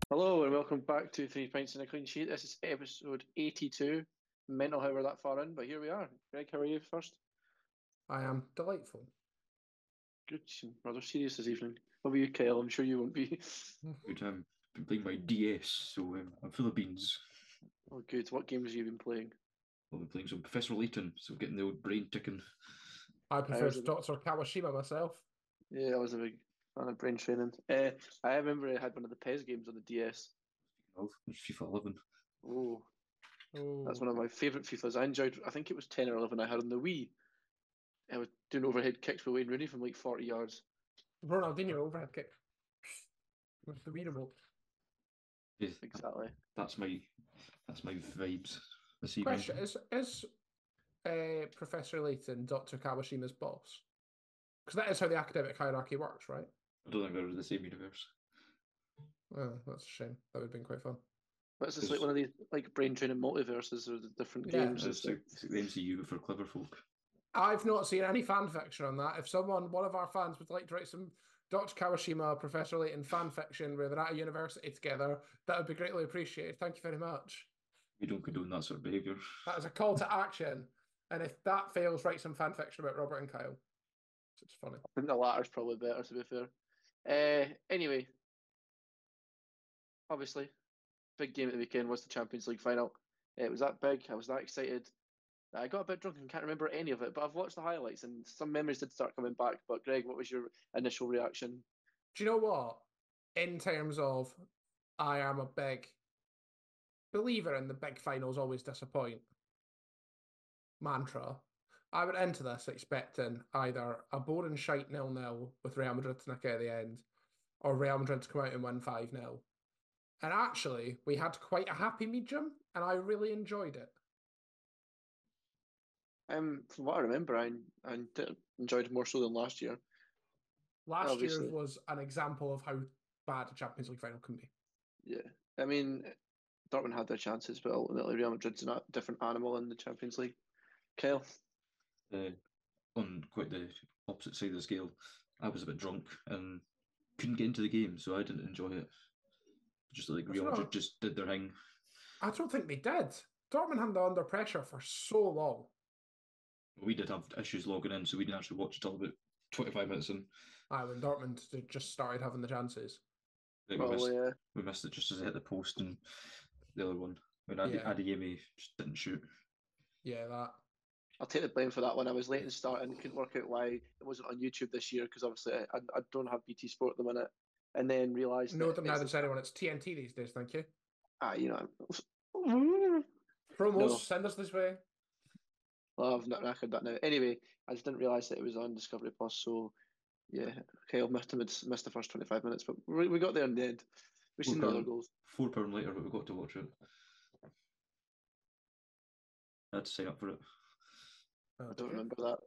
Hello and welcome back to Three Pints and a Clean Sheet. This is episode 82. Mental how we're that far in, but here we are. Greg, how are you first? I am delightful. Good. Some rather serious this evening. What about you, Kyle? I'm sure you won't be. Good time. Been playing my DS, so I'm full of beans. Oh, good. What games have you been playing? I've been playing some Professor Layton, so getting the old brain ticking. I I prefer was a big, Dr. Kawashima myself. yeah, I was a big fan of brain training. I remember I had one of the PES games on the DS. Of FIFA 11. Oh, that's Oh, one of my favourite FIFAs. I enjoyed. I think it was 10 or 11 I had on the Wii. I was doing overhead kicks with Wayne Rooney from like 40 yards. Ronaldinho overhead kick with the readable. Yeah, Exactly. that's my vibes this evening. Question is Professor Layton Dr. Kawashima's boss? Because that is how the academic hierarchy works, right? I don't think they're in the same universe. Oh, that's a shame. That would have been quite fun. But it's just like one of these like brain training multiverses or the different Yeah. games and It's stuff. like the MCU for clever folk. I've not seen any fan fiction on that. If one of our fans would like to write some Dr. Kawashima, Professor Layton fan fiction where they're at a university together, that would be greatly appreciated. Thank you very much. We don't condone that sort of behaviour. That is a call to action. And if that fails, write some fan fiction about Robert and Kyle. It's funny. I think the latter's probably better, to be fair. Anyway, obviously, big game at the weekend was the Champions League final. It was that big. I was that excited. I got a bit drunk and can't remember any of it, but I've watched the highlights and some memories did start coming back. But Greg, what was your initial reaction? Do you know what? In terms of, I am a big believer in the big finals always disappoint mantra. I went into this expecting either a boring shite 0-0 with Real Madrid to nick at the end, or Real Madrid to come out and win 5-0. And actually, we had quite a happy medium, and I really enjoyed it. From what I remember, I enjoyed it more so than last year. Last year's Obviously, was an example of how bad a Champions League final can be. yeah. I mean, Dortmund had their chances, but ultimately Real Madrid's a different animal in the Champions League. Kyle, Uh, on quite the opposite side of the scale, I was a bit drunk and couldn't get into the game, so I didn't enjoy it. Just like Real Madrid just did their thing. I don't think they did. Dortmund had them under pressure for so long. We did have issues logging in, so we didn't actually watch it till about 25 minutes in. When Dortmund just started having the chances. We missed it just as it hit the post, and the other one when Adeyemi just didn't shoot. Yeah, that. I'll take the blame for that one. I was late in starting, couldn't work out why it wasn't on YouTube this year because obviously I don't have BT Sport at the minute, and then realised No, that neither does anyone. It's TNT these days. Thank you. Promos, no. send us this way. Well, I've not recorded that now. Anyway, I just didn't realise that it was on Discovery Plus. So yeah, Kyle missed the first 25 minutes, but we got there in the end. We've seen the other goals. £4 later, but we got to watch it. I had to sign up for it. I don't remember that.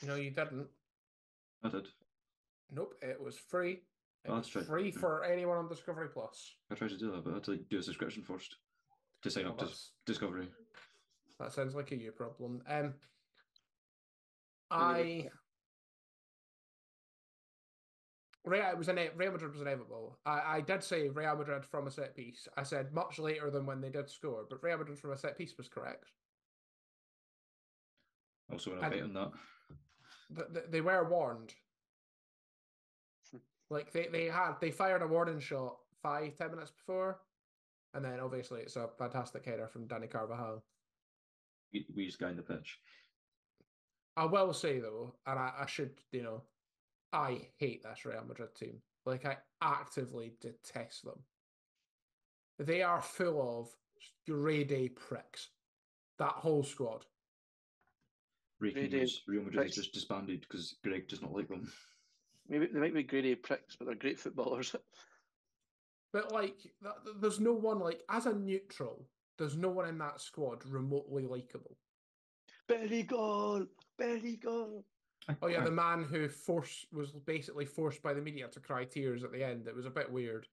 No, you didn't. I did. Nope, it was free. It was free Yeah. for anyone on Discovery Plus. I tried to do that, but I had to do a subscription first to sign up to Discovery. That sounds like a you problem. Real Madrid was inevitable. I did say Real Madrid from a set piece. I said much later than when they did score, but Real Madrid from a set piece was correct. Also, when I bet on that, they were warned. Like they fired a warning shot 5-10 minutes before, and then obviously it's a fantastic header from Dani Carvajal. We guy in the pitch. I will say though, and I should, I hate this Real Madrid team. Like I actively detest them. They are full of grade A pricks. That whole squad. Breaking news: Real Madrid is just disbanded because Greg does not like them. Maybe they might be grade A pricks, but they're great footballers. But like, there's no one as a neutral. There's no one in that squad remotely likable. Bellingham. Oh yeah, the man who was basically forced by the media to cry tears at the end. It was a bit weird.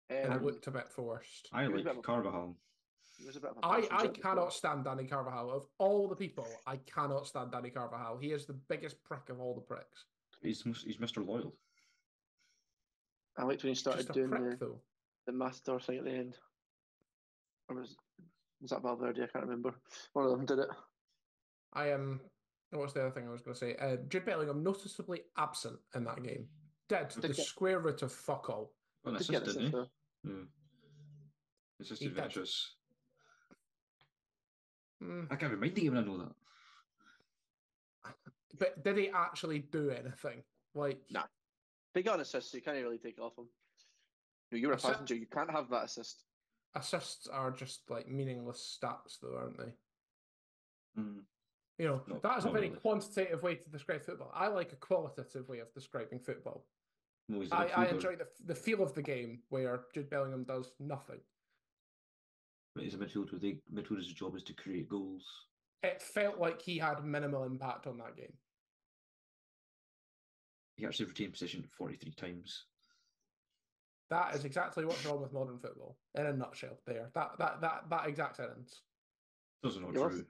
And it looked a bit forced. I like Carvajal. I cannot stand Dani Carvajal. Of all the people, I cannot stand Dani Carvajal. He is the biggest prick of all the pricks. He's Mr. Loyal. I liked when he started Just a doing prick, though. the Matador thing at the end. Or was that Valverde? I can't remember. One of them did it. What's the other thing I was going to say? Jude Bellingham noticeably absent in that game. Did the square root of fuck all. Well, an assist, didn't he? Yeah. Assisted Vinicius. I can't remind you when I know that. But did he actually do anything? Like, nah. They got an assist, so you can't really take it off him. You're a passenger. You can't have that assist. Assists are just like meaningless stats, though, aren't they? No, that is a very quantitative way to describe football. I like a qualitative way of describing football. I enjoy the feel of the game where Jude Bellingham does nothing. But he's a midfielder. Midfielder's job is to create goals. It felt like he had minimal impact on that game. He actually retained possession 43 times. That is exactly what's wrong with modern football, in a nutshell. There, that exact sentence. Those are not true.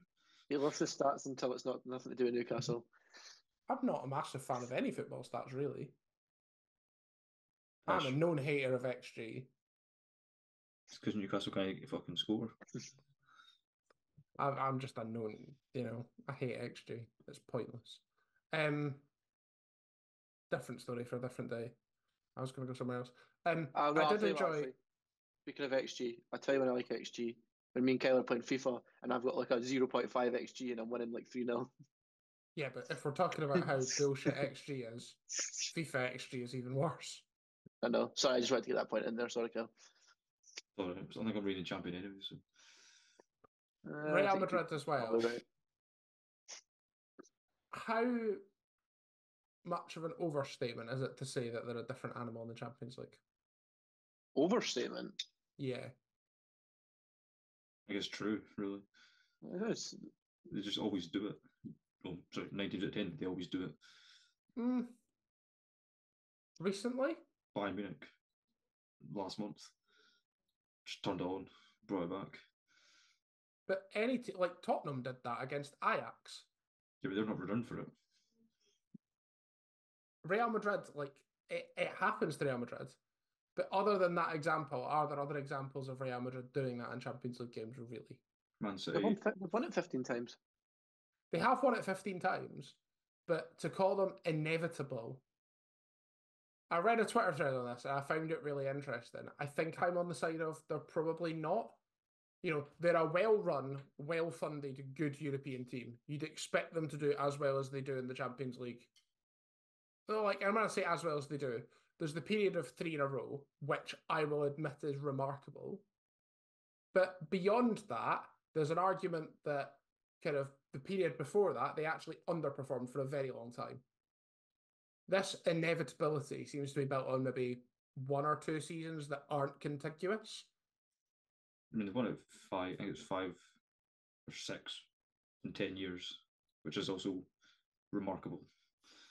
He loves the stats until it's nothing to do with Newcastle. I'm not a massive fan of any football stats, really. I'm a known hater of XG. It's because Newcastle can't fucking score. I'm just a known, I hate XG. It's pointless. Different story for a different day. I was going to go somewhere else. I did enjoy. Speaking of XG, I tell you when I like XG. When me and Kyle are playing FIFA and I've got like a 0.5 XG and I'm winning like 3-0. Yeah, but if we're talking about how bullshit XG is, FIFA XG is even worse. I know. Sorry, I just wanted to get that point in there. Sorry, Kyle. Sorry, I don't think I'm reading champion anyway. So. Real Madrid as well. Right. How much of an overstatement is it to say that they're a different animal in the Champions League? Overstatement? Yeah. I guess true, really. It is. They just always do it. Well, sorry, 9 times out of 10, they always do it. Recently? Bayern Munich. Last month. Just turned it on, brought it back. But like Tottenham did that against Ajax. Yeah, but they're not renowned for it. Real Madrid, like, it happens to Real Madrid. But other than that example, are there other examples of Real Madrid doing that in Champions League games, really? Man City. They've won it 15 times. They have won it 15 times, but to call them inevitable... I read a Twitter thread on this, and I found it really interesting. I think I'm on the side of they're probably not. They're a well-run, well-funded, good European team. You'd expect them to do as well as they do in the Champions League. So, like, I'm going to say as well as they do. There's the period of 3 in a row, which I will admit is remarkable. But beyond that, there's an argument that kind of the period before that, they actually underperformed for a very long time. This inevitability seems to be built on maybe 1 or 2 seasons that aren't contiguous. I mean, they've won it 5, I think it's 5 or 6 in 10 years, which is also remarkable.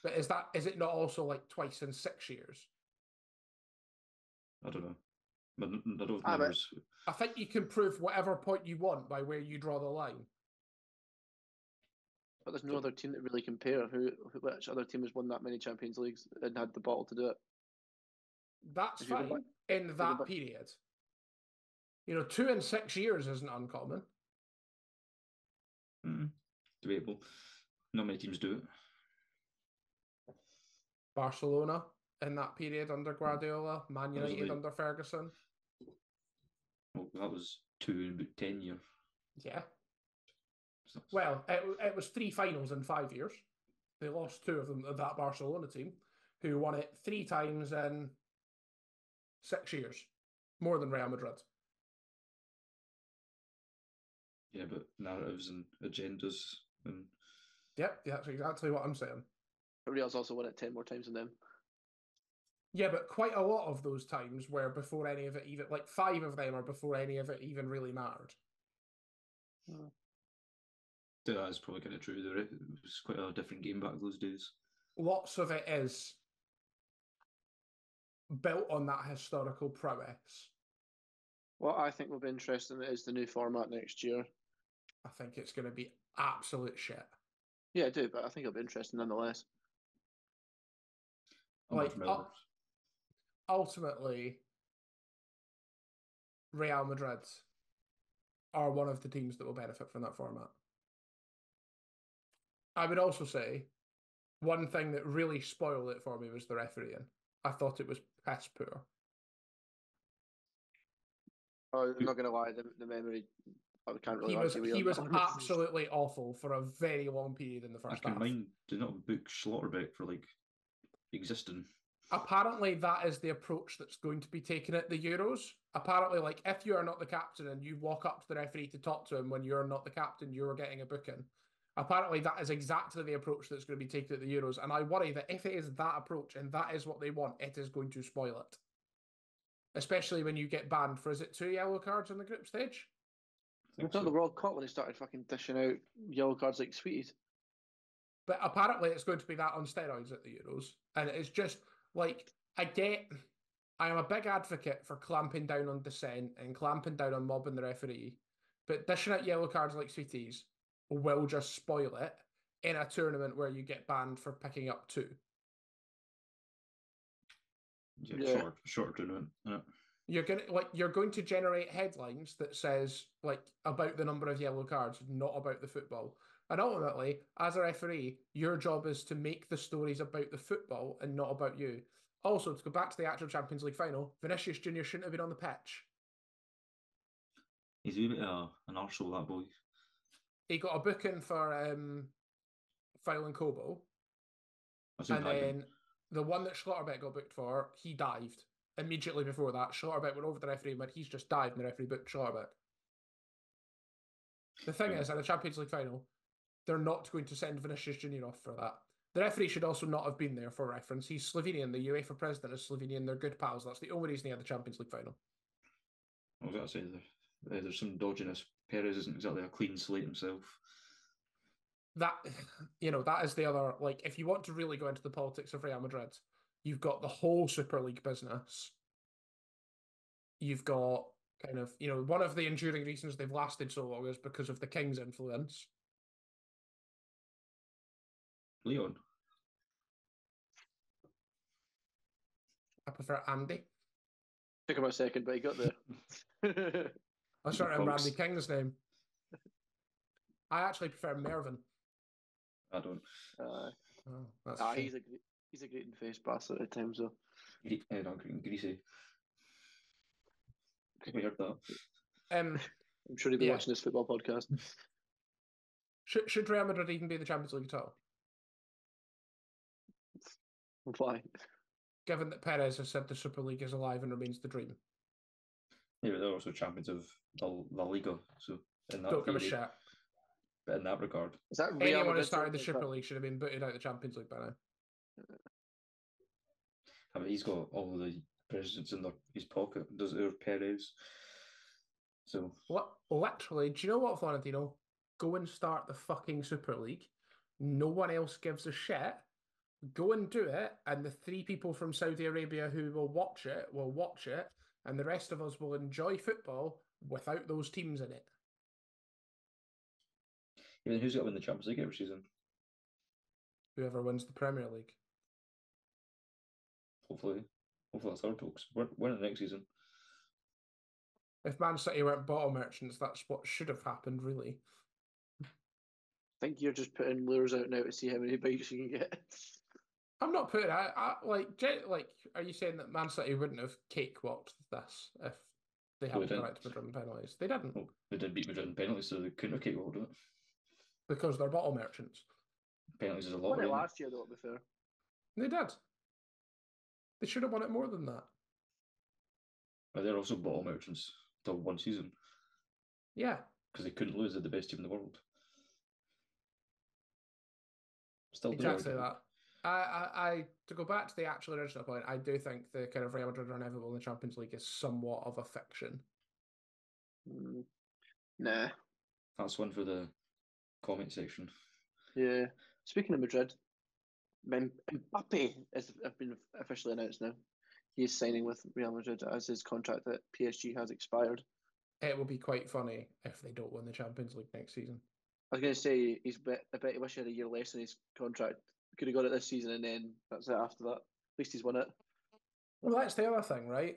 But is it not also like twice in 6 years? I don't know. But I don't know. I think you can prove whatever point you want by where you draw the line. But there's no other team that really compare. Which other team has won that many Champions Leagues and had the bottle to do it? That's fine in that period. 2 in 6 years isn't uncommon. Debatable. Not many teams do it. Barcelona in that period under Guardiola, Man United under Ferguson. Well, that was 2 in about 10 years. Yeah. Well, it was 3 finals in 5 years. They lost 2 of them of that Barcelona team, who won it 3 times in 6 years. More than Real Madrid. Yeah, but narratives and agendas and... Yep, that's exactly what I'm saying. But Real's also won it 10 more times than them. Yeah, but quite a lot of those times were before any of it even... Like 5 of them are before any of it even really mattered. That is probably kind of true. It was quite a different game back those days. Lots of it is built on that historical premise. What I think will be interesting is the new format next year. I think it's going to be absolute shit. Yeah, I do, but I think it'll be interesting nonetheless. ultimately, Real Madrid are one of the teams that will benefit from that format. I would also say one thing that really spoiled it for me was the refereeing. I thought it was piss poor. Oh, I'm not going to lie, the memory, I can't really argue with you He on was that one. absolutely awful for a very long period in the first half. Mine did not book Schlotterbeck for like existing. Apparently, that is the approach that's going to be taken at the Euros. Apparently, like, if you are not the captain and you walk up to the referee to talk to him when you're not the captain, you're getting a booking. Apparently, that is exactly the approach that's going to be taken at the Euros. And I worry that if it is that approach and that is what they want, it is going to spoil it. Especially when you get banned for, is it 2 yellow cards in the group stage? I thought the World Cup when they started fucking dishing out yellow cards like sweeties. But apparently it's going to be that on steroids at the Euros. And it's just, like, I am a big advocate for clamping down on dissent and clamping down on mobbing the referee. But dishing out yellow cards like sweeties will just spoil it in a tournament where you get banned for picking up 2. Yeah. Short tournament. Yeah. You're going to generate headlines that says like about the number of yellow cards, not about the football. And ultimately, as a referee, your job is to make the stories about the football and not about you. Also, to go back to the actual Champions League final, Vinicius Junior shouldn't have been on the pitch. He's a bit of an arsehole, that boy. He got a booking for fouling Kobo. And then the one that Schlotterbeck got booked for, he dived. Immediately before that, Schlotterbeck went over the referee and went, he's just dived, and the referee booked Schlotterbeck. The thing is, in a Champions League final, they're not going to send Vinicius Junior off for that. The referee should also not have been there for reference. He's Slovenian. The UEFA president is Slovenian. They're good pals. That's the only reason he had the Champions League final. I was going to say there's some dodginess. Perez isn't exactly a clean slate himself. That is the other, like, if you want to really go into the politics of Real Madrid, you've got the whole Super League business. You've got kind of, one of the enduring reasons they've lasted so long is because of the King's influence. Leon. I prefer Andy. Took him a second, but he got there. I was trying to remember Andy King's name. I actually prefer Mervyn. I don't. He's a great in-face bastard at times, though. Greasy. Have we heard that? I'm sure he'll be watching this football podcast. Should Real Madrid even be the Champions League at all? Why? Given that Perez has said the Super League is alive and remains the dream. Yeah, but they're also champions of La Liga, so in that don't give a shit. But in that regard, is that anyone who started the Super League should have been booted out of the Champions League by now. I mean, he's got all the presidents in his pocket. Does it Perez? So what? Literally, do you know what, Florentino? Go and start the fucking Super League. No one else gives a shit. Go and do it, and the 3 people from Saudi Arabia who will watch it, and the rest of us will enjoy football without those teams in it. Yeah, then who's going to win the Champions League every season? Whoever wins the Premier League. Hopefully that's our talks. We're in the next season. If Man City weren't bottle merchants, that's what should have happened, really. I think you're just putting lures out now to see how many bites you can get. I'm not putting are you saying that Man City wouldn't have cakewalked this if they hadn't gone out to Madrid in penalties? They didn't. Well, they did beat Madrid in penalties, so they couldn't have cakewalked it. Because they're bottle merchants. Penalties is a lot. Won it last year, though, to be fair. They did. They should have won it more than that. But they're also bottle merchants till one season. Yeah. Because they couldn't lose. They're the best team in the world. Still exactly that. I to go back to the actual original point, I do think the kind of Real Madrid are inevitable in the Champions League is somewhat of a fiction. Nah. That's one for the comment section. Yeah. Speaking of Madrid, Mbappe has been officially announced now. He is signing with Real Madrid as his contract at PSG has expired. It will be quite funny if they don't win the Champions League next season. I was going to say, I bet he wish he had a year less in his contract. Could have got it this season and then that's it after that. At least he's won it. Well, that's the other thing, right?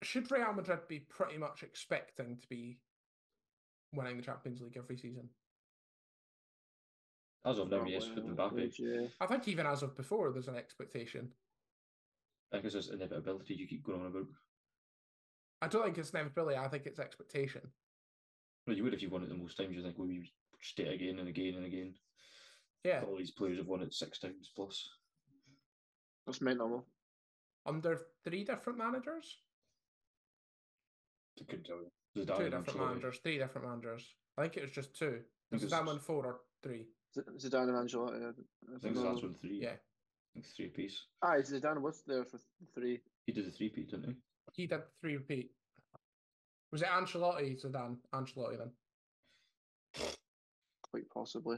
Should Real Madrid be pretty much expecting to be winning the Champions League every season? As of now, yes, with Mbappe. Yeah. I think even as of before, there's an expectation. I think it's just inevitability you keep going on about. I don't think it's inevitability. I think it's expectation. Well, you would if you won it the most times. You think, well, we just do it again and again and again. Yeah. All these players have won it 6 times plus. That's mental. Under 3 different managers? I couldn't tell you. 2 different managers, 3 different managers. I think it was just 2. Was Zidane won 4 or 3? Zidane and Ancelotti. I think Zidane's won 3. Yeah. I think 3 apiece. Zidane was there for 3. He did the 3-peat, didn't he? He did 3 repeat. Was it Ancelotti, Zidane? Ancelotti then? Quite possibly.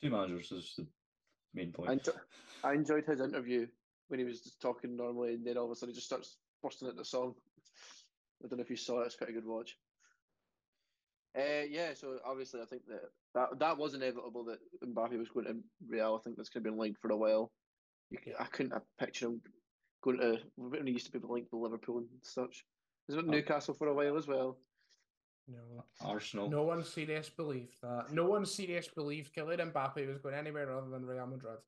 2 managers is the main point. I enjoyed his interview when he was just talking normally, and then all of a sudden he just starts bursting into song. I don't know if you saw it. It's quite a good watch. Yeah, so obviously I think that was inevitable that Mbappe was going to Real. I think that's going to be linked for a while. I couldn't picture him going to when he used to be linked with Liverpool and such. Isn't it Newcastle for a while as well? No. Arsenal. No one serious believed that. No one serious believed Kylian Mbappe was going anywhere other than Real Madrid.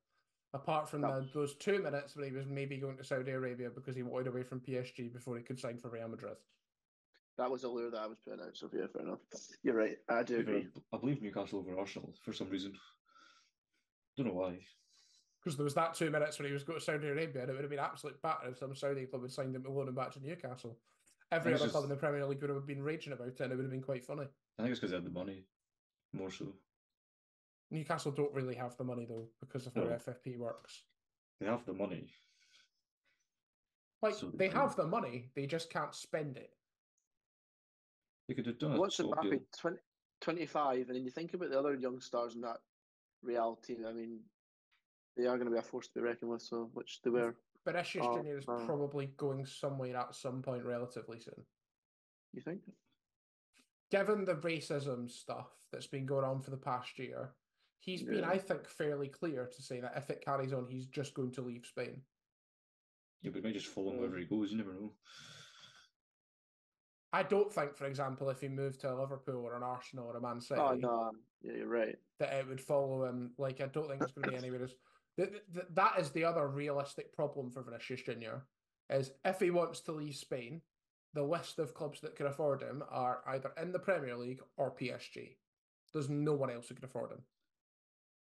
Apart from those 2 minutes when he was maybe going to Saudi Arabia because he wanted away from PSG before he could sign for Real Madrid. That was a lure that I was putting out, so yeah, fair enough. You're right, I do agree. I believe Newcastle over Arsenal for some reason. Don't know why. Because there was that 2 minutes when he was going to Saudi Arabia, and it would have been absolute batter if some Saudi club had signed him to loan him back to Newcastle. Every other club in the Premier League would have been raging about it, and it would have been quite funny. I think it's because they had the money, more so. Newcastle don't really have the money, though, because of how FFP works. They have the money. Like, so they have the money, they just can't spend it. They could have done it. What's Mbappe, 25, and then you think about the other young stars in that Real team, I mean, they are going to be a force to be reckoned with, so which they were. Vinicius Junior is probably going somewhere at some point relatively soon. You think? Given the racism stuff that's been going on for the past year, he's been, I think, fairly clear to say that if it carries on, he's just going to leave Spain. Yeah, but he might just follow him wherever he goes, you never know. I don't think, for example, if he moved to a Liverpool or an Arsenal or a Man City, yeah, you're right, that it would follow him. Like, I don't think it's going to be anywhere else. That is the other realistic problem for Vinicius Junior, is if he wants to leave Spain, the list of clubs that can afford him are either in the Premier League or PSG. There's no one else who can afford him.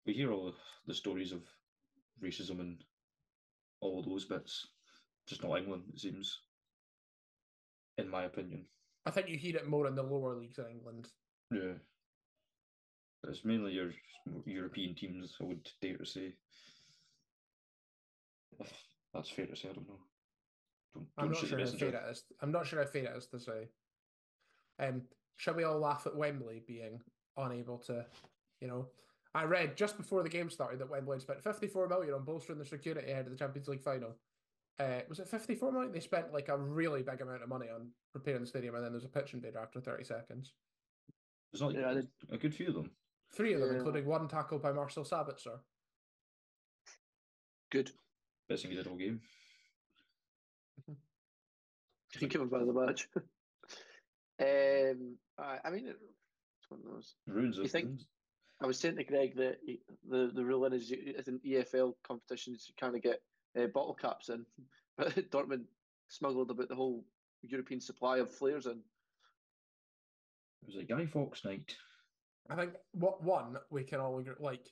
We hear all the stories of racism and all of those bits. Just not England, it seems. In my opinion. I think you hear it more in the lower leagues in England. Yeah. But it's mainly your European teams, I would dare to say. If that's fair to say, I don't know. I'm not sure how fair it is. I'm not sure how fair it is to say. Shall we all laugh at Wembley being unable to, I read just before the game started that Wembley had spent 54 million on bolstering the security ahead of the Champions League final. Was it 54 million? They spent like a really big amount of money on preparing the stadium, and then there's a pitch invader after 30 seconds. There's not a good few of them. 3 of them, including 1 tackle by Marcel Sabitzer. Good. Best thing he did all game. You can give him by the match. I mean, it's one of those. Ruins it. I was saying to Greg that the rule is an EFL competitions you kind of get bottle caps in, but Dortmund smuggled about the whole European supply of flares in. It was a Guy Fawkes night. I think we can all agree, like,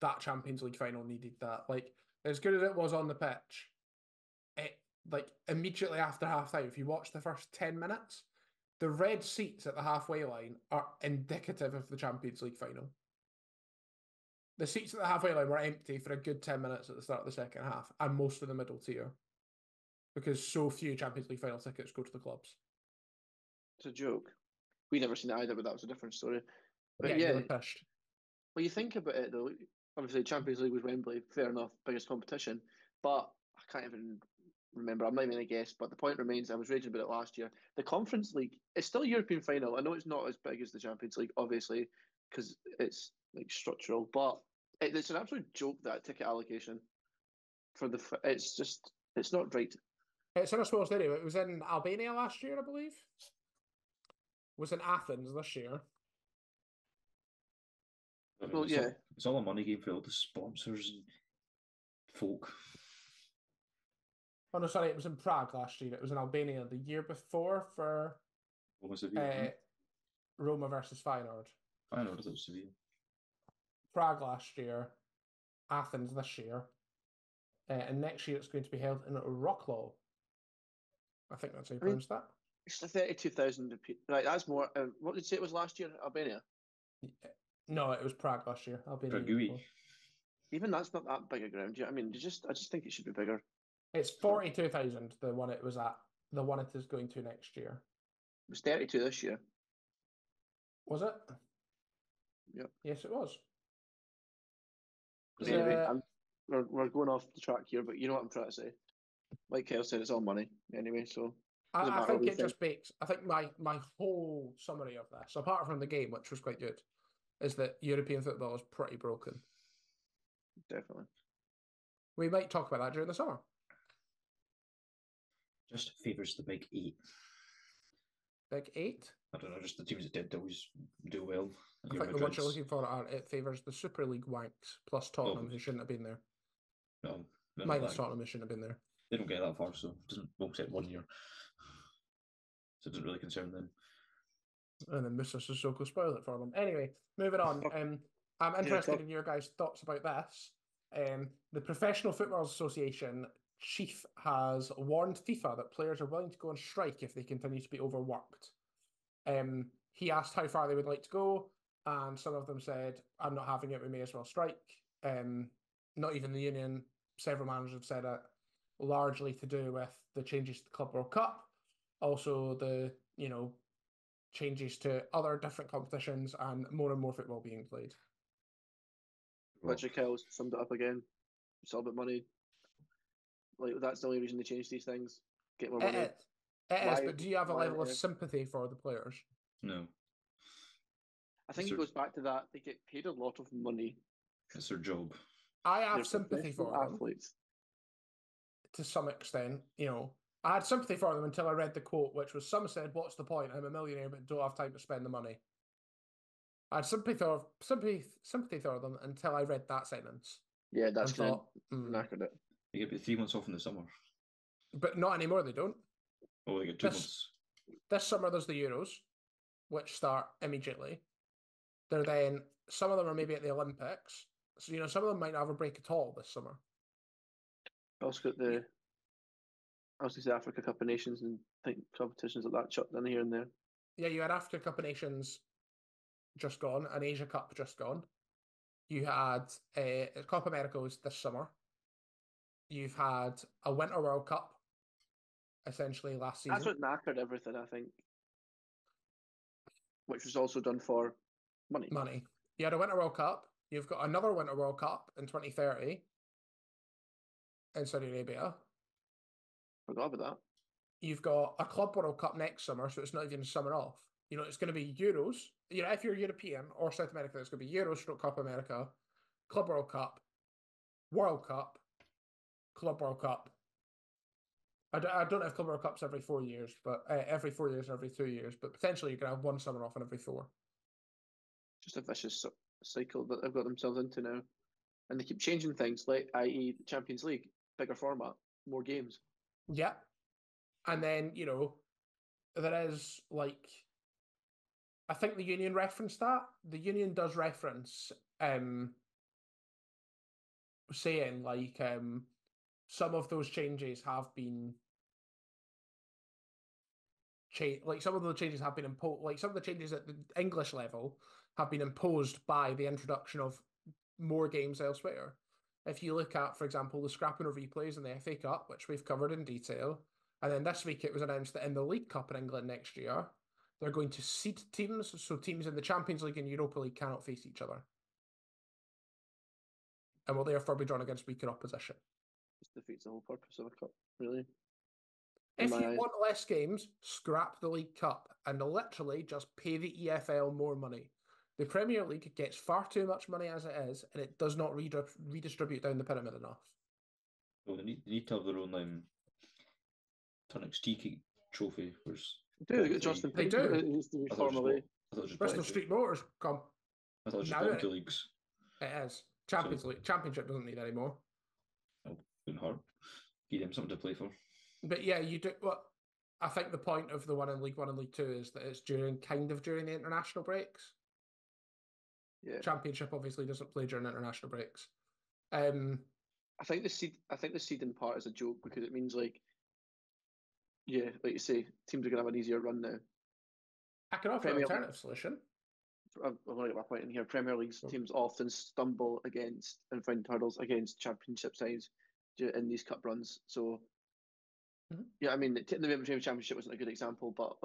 that Champions League final needed that. Like, as good as it was on the pitch, it, like, immediately after half time, if you watch the first 10 minutes, the red seats at the halfway line are indicative of the Champions League final. The seats at the halfway line were empty for a good 10 minutes at the start of the second half, and most of the middle tier, because so few Champions League final tickets go to the clubs. It's a joke. We never seen it either, but that was a different story. But yeah, pissed. Well, you think about it though. Obviously, Champions League was Wembley, fair enough, biggest competition. But I can't even remember. I'm not even going to guess. But the point remains, I was raging about it last year. The Conference League is still a European final. I know it's not as big as the Champions League, obviously, because it's like structural. But it's an absolute joke, that ticket allocation. for the. It's not right. It's in a small stadium. It was in Albania last year, I believe. It was in Athens this year. I mean, Well, yeah. It's all a money game for all the sponsors and folk. Oh no, sorry, it was in Prague last year. It was in Albania the year before for What was Sevilla? Roma versus Feyenoord. Feyenoord, that was Sevilla. Prague last year, Athens this year, and next year it's going to be held in Wrocław. I think that's how you pronounce that. It's 32,000. Right, that's more. What did you say it was last year? Albania. No, it was Prague last year. Albania. Prague. Even that's not that big a ground. I mean, I just think it should be bigger. It's 42,000. The one it was at. The one it is going to next year. It was 32 this year. Was it? Yep. Yes, it was. Anyway, we're going off the track here, but you know what I'm trying to say. Like Kel said, it's all money anyway. So I think it just makes. I think my whole summary of this, apart from the game, which was quite good, is that European football is pretty broken. Definitely. We might talk about that during the summer. Just favours the big 8. Big 8? I don't know, just the teams that did always do well. I think the ones you're looking for are it favours the Super League wanks plus Tottenham, who shouldn't have been there. No. Minus Tottenham, who shouldn't have been there. They don't get that far, so it won't take 1 year. So it doesn't really concern them. And then Musa Sissoko spoiled it for them. Anyway, moving on. I'm interested in your guys' thoughts about this. The Professional Football Association chief has warned FIFA that players are willing to go on strike if they continue to be overworked. He asked how far they would like to go, and some of them said, I'm not having it, we may as well strike. Not even the union, several managers have said it, largely to do with the changes to the Club World Cup, also the, changes to other different competitions and more football being played. Richard Kells summed it up again. It's all about money. Like, that's the only reason they change these things. Get more money. It is, but do you have a level of sympathy for the players? No. I think it goes back to that. They get paid a lot of money. It's their job. I have sympathy for them. Athletes. To some extent, I had sympathy for them until I read the quote, which was, some said, what's the point? I'm a millionaire, but don't have time to spend the money. I had sympathy for them until I read that sentence. Yeah, that's kind of knackered it. They get 3 months off in the summer. But not anymore, they don't. Oh, they get 2 months. This summer there's the Euros, which start immediately. Some of them are maybe at the Olympics. So, some of them might not have a break at all this summer. Also got the Africa Cup of Nations and I think competitions like that shut down here and there. Yeah, you had Africa Cup of Nations just gone, an Asia Cup just gone. You had Copa Americas this summer. You've had a Winter World Cup, essentially last season. That's what knackered everything, I think. Which was also done for money. You had a Winter World Cup. You've got another Winter World Cup in 2030 in Saudi Arabia. Forgot about that. You've got a Club World Cup next summer, so it's not even a summer off. It's going to be Euros. If you're European or South America, it's going to be Euros, Copa America, Club World Cup, World Cup, Club World Cup. I don't know if Club World Cup's every 4 years, but every 4 years, every 2 years, but potentially you can have one summer off in every 4. Just a vicious cycle that they've got themselves into now. And they keep changing things, like, i.e. the Champions League, bigger format, more games. Yeah. And then, there is, I think the union referenced that. The union does reference saying, some of those changes have been some of the changes have been imposed, some of the changes at the English level have been imposed by the introduction of more games elsewhere. If you look at, for example, the scrapping of replays in the FA Cup, which we've covered in detail, and then this week it was announced that in the League Cup in England next year, they're going to seed teams, so teams in the Champions League and Europa League cannot face each other, and will therefore be drawn against weaker opposition. This defeats the whole purpose of a cup, really. If you want less games, scrap the League Cup and literally just pay the EFL more money. The Premier League gets far too much money as it is, and it does not redistribute down the pyramid enough. Well, they need to have their own Turnix Tea Trophy. Where's Do they get Justin They Pink? do. It used to be I thought it was formerly. I thought it was just Bristol bottom two. Street Motors come. I thought it was just Now bottom it- two leagues. It is. Champions League. Championship doesn't need any more. Oh, couldn't hurt. Give them something to play for. But yeah, you do. Well, I think the point of the one in League One and League Two is that it's during the international breaks. Yeah. Championship obviously doesn't play during international breaks. I think the seeding part is a joke because it means like you say, teams are gonna have an easier run now. I can offer an alternative solution. I'm going to get my point in here. Premier League teams often stumble against and find hurdles against Championship sides in these cup runs. So, yeah, I mean, the Championship wasn't a good example, but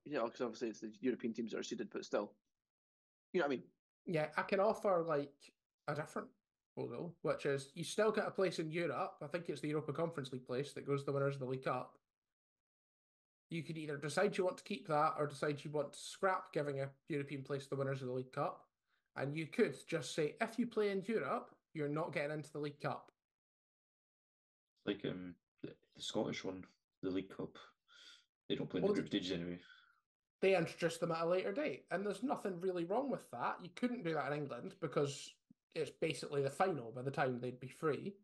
because obviously it's the European teams that are seeded, but still, you know what I mean? Yeah, I can offer a different proposal, which is you still get a place in Europe. I think it's the Europa Conference League place that goes to the winners of the League Cup. You could either decide you want to keep that or decide you want to scrap giving a European place to the winners of the League Cup. And you could just say, if you play in Europe, you're not getting into the League Cup. Like the Scottish one, the League Cup. They don't play in the group stages anyway. They introduced them at a later date. And there's nothing really wrong with that. You couldn't do that in England because it's basically the final by the time they'd be free.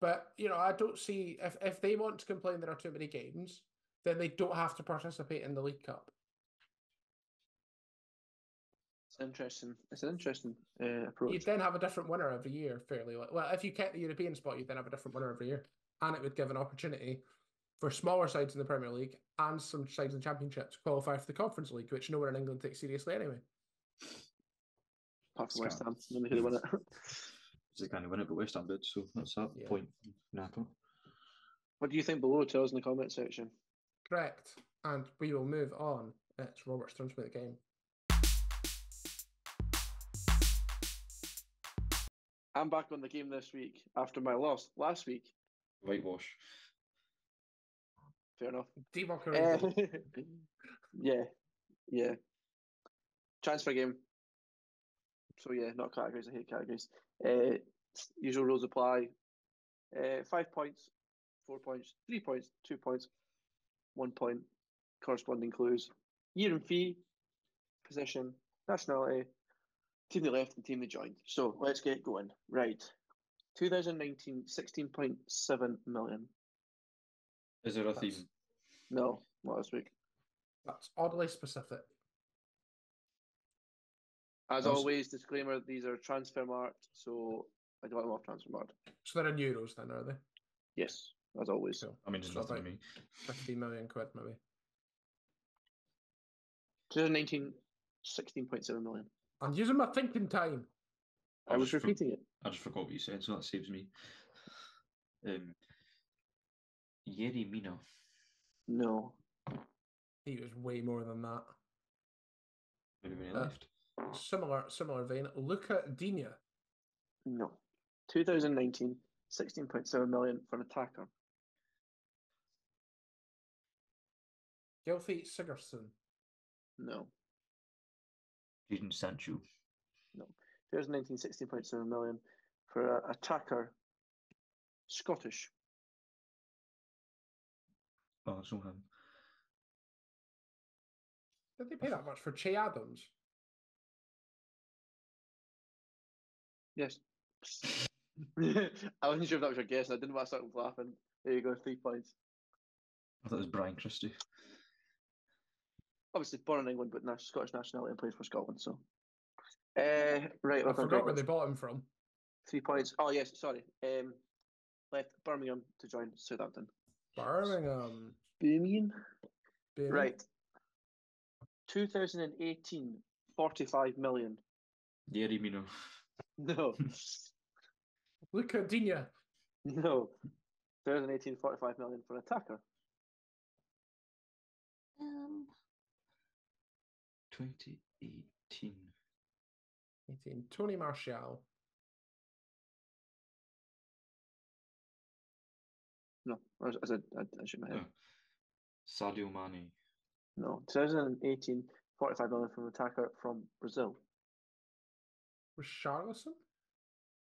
But, I don't see, if they want to complain there are too many games, then they don't have to participate in the League Cup. It's an interesting approach. You'd then have a different winner every year, fairly well. If you kept the European spot, you'd then have a different winner every year, and it would give an opportunity for smaller sides in the Premier League and some sides in the Championship to qualify for the Conference League, which no one in England takes seriously anyway. Apart from West Ham, then they win it. They kind of win it, but West Ham did, so that's that point. What do you think below? Tell us in the comment section. Correct. And we will move on. It's Robert's turn to play the game. I'm back on the game this week after my loss last week. Whitewash. Fair enough. Yeah. Transfer game. So yeah, not categories. I hate categories. Usual rules apply. 5 points, 4 points, 3 points, 2 points, 1 point. Corresponding clues. Year and fee, position, nationality, team they left and team they joined. So let's get going. Right. 2019, 16.7 million. Is there a theme? No, not this week. That's oddly specific. As always, disclaimer, these are transfer marked, so I got them off transfer marked. So they're in euros then, are they? Yes, as always. Cool. I mean, it's nothing to me. 50 million quid, maybe. 2019, 16.7 million. I'm using my thinking time. I was repeating it. I just forgot what you said, so that saves me. Yerry Mina. No. He was way more than that. Maybe when he left. Similar vein. Luca Digne. No. 2019, 16.7 million for an attacker. Gylfi Sigurdsson. No. Jadon Sancho. No. 2019, 16.7 million for an attacker. Scottish. Oh, it's not him. Did they pay that much for Che Adams? Yes. I wasn't sure if that was your guess. I didn't want to start laughing. There you go, 3 points. I thought it was Brian Christie. Obviously born in England, but Scottish nationality and plays for Scotland. So, right. I forgot where they bought him from. 3 points. Oh yes, sorry. Left Birmingham to join Southampton. Birmingham. Right. 2018, 45 million. Yerry Mina. No. Luca Digne. No. 2018, 45 million for an attacker. 2018. 18. Tony Martial. No, I should have. Sadio Mane. No. 2018, 45 million from an attacker from Brazil. Richarlison?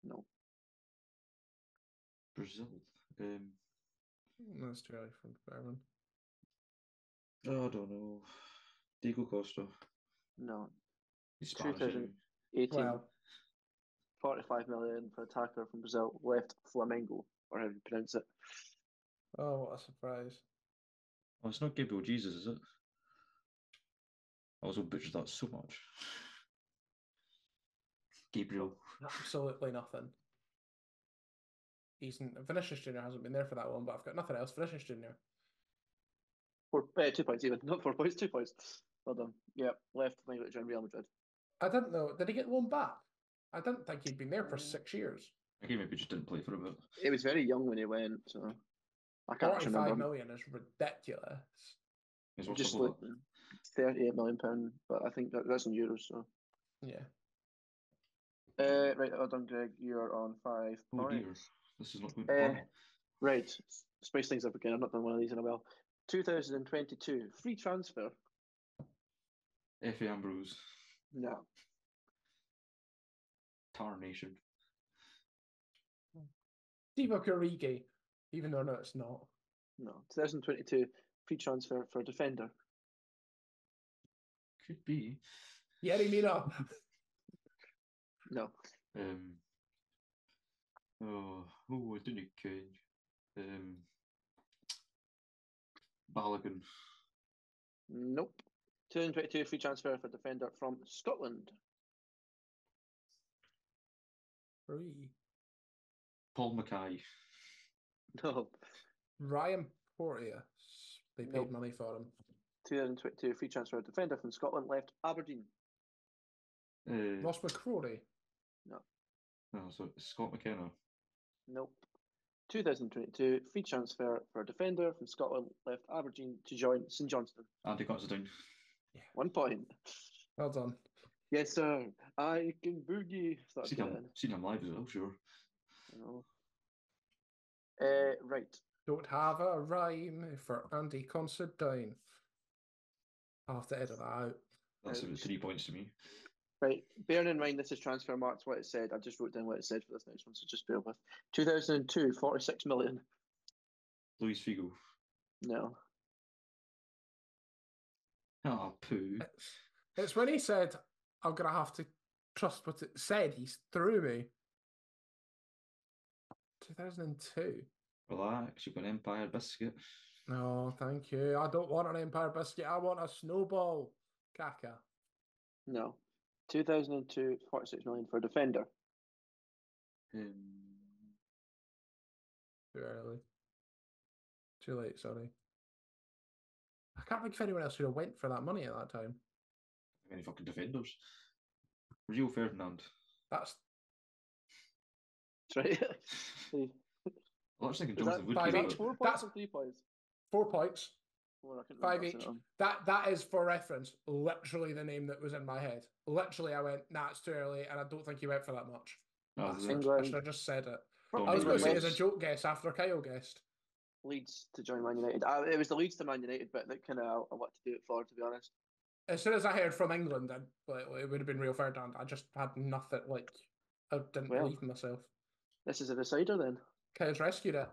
No. Brazil. That's too early for Berman. I don't know. Diego Costa. No. He's Spanish. 2018, Well, 45 million for attacker from Brazil, left Flamengo, or how do you pronounce it? oh, what a surprise. Oh, it's not Gabriel Jesus, is it? I also butchered that so much. Gabriel. Absolutely nothing. Vinicius Jr. hasn't been there for that one, but I've got nothing else. Vinicius Jr. 2 points even, not 4 points, 2 points. Well done. Yeah, left Flamengo to join Real Madrid. I didn't know. Did he get one back? I didn't think he'd been there for 6 years. I think maybe just didn't play for a bit. He was very young when he went, so I can't 45 remember. million is ridiculous. Just like £38 million, but I think that's in euros. So yeah. Right, well done, Greg. You're on 5 Oh points. dear, this is not going to plan. Right, spice things up again. I've not done one of these in a while. 2022 free transfer. F.A. Ambrose. No. Tarnation. Divock Origi, even though no, it's not. No. 2022 free transfer for defender. Could be. Yerry Mina. No. I didn't change. Balogun. Nope. 2022 free transfer for defender from Scotland. 3. Paul Mackay. No. Ryan Porteous. They paid Nope. money for him. 2022 free transfer defender from Scotland, left Aberdeen. Ross McCrory. No. No, so Scott McKenna. Nope. 2022 free transfer for a defender from Scotland, left Aberdeen to join St Johnstone. Andy Considine. Yeah. 1 point. Well done. Yes, sir. I can boogie. Seen him live as well, sure. Right. Don't have a rhyme for Andy Considine. I'll have to edit that out. That's about 3 points to me. Right. Bearing in mind this is transfer marks, what it said. I just wrote down what it said for this next one, so just bear with. 2002, 46 million. Luis Figo. No. Ah, poo. It's when he said, I'm going to have to trust what it said. He's through me. 2002. Relax, you've got an Empire biscuit. No, thank you. I don't want an Empire biscuit. I want a snowball. Kaka. No. 2002, 46 million for a defender. Too early. Too late, sorry. I can't think of anyone else who went for that money at that time. Any fucking defenders? Rio Ferdinand. That's right. I was thinking Jonathan Woodgate. That's 4 points that's or 3 points? 4 points. 4, I couldn't 5 remember. each. That is for reference. Literally the name that was in my head. Literally, I went, nah, it's too early, and I don't think he went for that much. I should have just said it. I was going to say it as a joke guess after Kyle guessed. Leeds to join Man United. It was the Leeds to Man United bit that kind of I want to do it for, to be honest. As soon as I heard from England, it would have been Rio Ferdinand. I just had nothing, I didn't believe in myself. This is a decider then. Kyle's rescued it.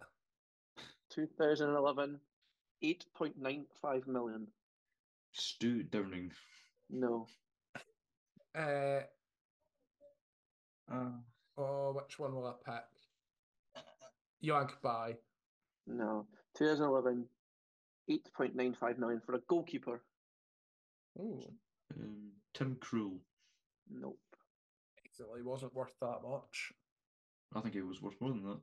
2011, 8.95 million. Stu Downing. No. Which one will I pick? Young Bai. No. 2011, 8.95 million for a goalkeeper. Ooh. Tim Krul. Nope. Actually, wasn't worth that much. I think it was worth more than that.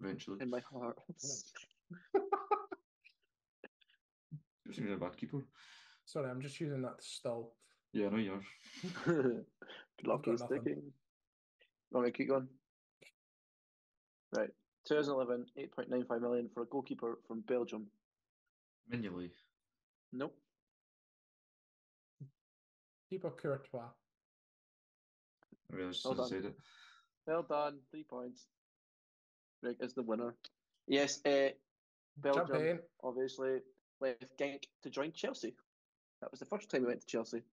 Eventually. In my heart. You're seeing a bad keeper. Sorry, I'm just using that to stall. Yeah, I know you are. Good luck with sticking. Alright, keep going. Right. 2011, 8.95 million for a goalkeeper from Belgium. Mignolet. Nope. Thibaut Courtois. I realised Well as I done. said it. Well done. 3 points. Greg is the winner. Yes, Belgium obviously left Genk to join Chelsea. That was the first time he went to Chelsea.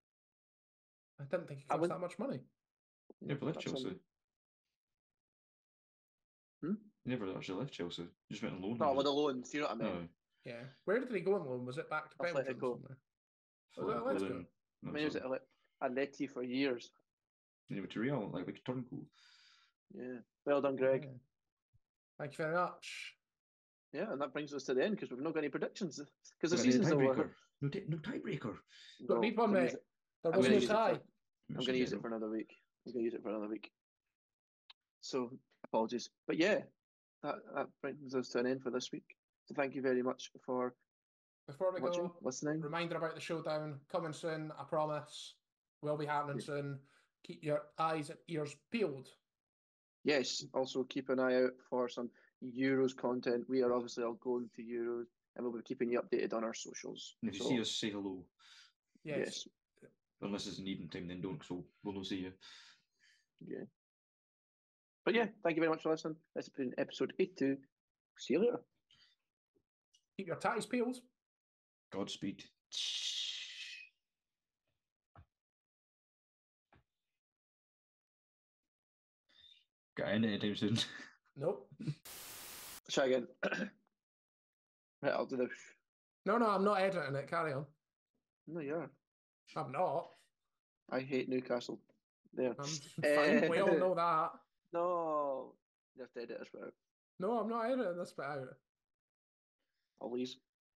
I didn't think it cost that much money. Never left Chelsea. He never actually left Chelsea. Just went on loan. No, with the loans, you know what I mean? Yeah. Where did he go on loan? Was it back to Belgium Atletico. somewhere? Was it Atletico? I mean, he was at Atleti for years. He went to Real, like a turncoat. Yeah. Well done, Greg. Yeah. Thank you very much. Yeah, and that brings us to the end because we've not got any predictions because the season's over. No tiebreaker. Don't need one, mate. There was no tie. I'm going to use it for another week. So, apologies. But yeah, that brings us to an end for this week. So thank you very much for Before we watching, go, listening. Reminder about the showdown. Coming soon, I promise. Will be happening soon. Keep your eyes and ears peeled. Yes, also keep an eye out for some Euros content. We are obviously all going to Euros and we'll be keeping you updated on our socials. And if you see us, say hello. Yes. Unless it's an evening time, then don't, so we'll not see you. Yeah. But yeah, thank you very much for listening. This has been episode 82. See you later. Keep your ties peeled. Godspeed. Got in anytime soon. Nope. Try again. Right, I'll do this. No, I'm not editing it. Carry on. No, you are. I'm not. I hate Newcastle. There. I'm fine. We all know that. No. You have to edit this bit out. No, I'm not editing this bit out. I'll leave.